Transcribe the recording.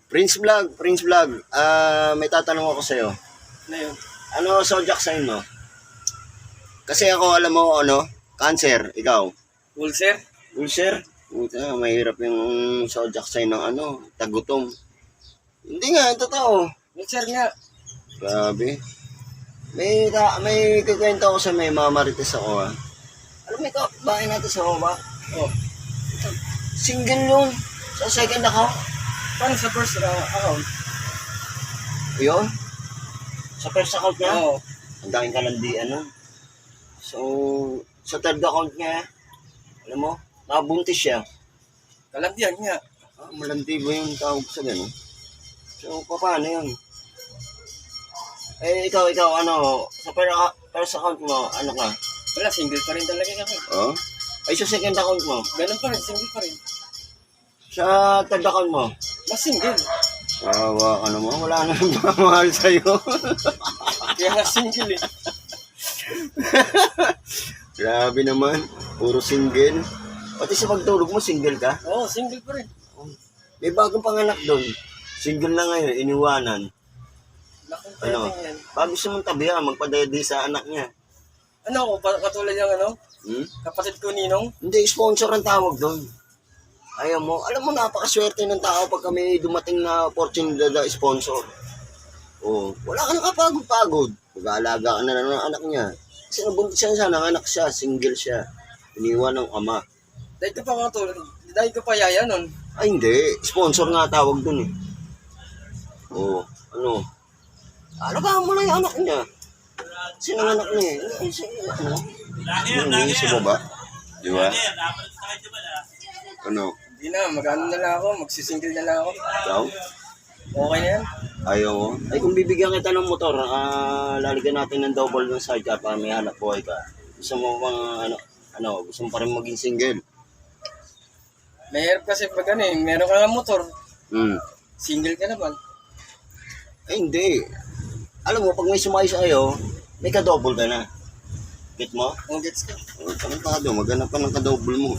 Prince Vlog, may tatanong ako sa'yo. Ano yun? Ano zodiac sign mo? Kasi ako alam mo, cancer, ikaw. Ulcer? Ulcer? Puta, mahirap yung zodiac sign ng tagutom. Hindi nga, totoo. Ulcer nga. Grabe. May kikwento ako sa may mamarites ako Alam mo ito, bahay natin sa baba. Oh. Single yun. Sa second account. Paano sa first account? Yun. Sa first account niya. Oo. Ang daming kalandian nun. So, sa third account niya, alam mo, nakabuntis siya. Kalandian nga. Malandi ba yung tawag sa gano'n? So, paano yun? Eh, ikaw, sa first account mo, ano ka? Wala, single pa rin talaga kami. Oh? Ay, sa second account mo? Ganun pa rin, single pa rin. Sa third account mo? Mas single. Wawa ka naman, wala na nang mamahal sa'yo. Kaya nga single eh. Grabe naman, puro single. Pati sa pagtulog mo, single ka? Oo, single pa rin. May bagong panganak doon. Single na ngayon, iniwanan. Lakong Ano? pwedeng yan. Pag gusto mong tabihan, magpadayadi sa anak niya. Ano, katulad yung kapatid ko Ninong. Hindi, sponsor ang tawag doon. Ayaw mo. Alam mo, napakaswerte ng tao pag kami dumating na opportunity na sponsor. Oh, wala ka nakapagod-pagod. Mag-aalaga ka na lang ng anak niya. Kasi nabuntis siya, nanganak siya, single siya. Iniwan ng ama. Dahil ko pa katulad, dahil ko pa yaya nun. Ay, hindi. Sponsor nga tawag doon eh. Oh, ano? Alagaan mo lang yung anak niya. Sino ang anak niya? Yung sa baba. Di ba? Ano? Hindi na, mag-ano na lang ako, magsisingle na lang ako. Ikaw? Okay na yan. Ayaw mo? Ay, kung bibigyan kita ng motor, lalagyan natin ng double ng sidecar para may hanap buhay ka. Gusto mo bang, gusto mo pa rin maging single? Mahirap kasi pag meron ka nga motor, single ka naman. Ay, hindi. Alam mo, pag may sumayo sa'yo, may ka-double ka na. Get mo? Kung gets ka. Maghanap ka doon, maghanap ka ng ka-double mo.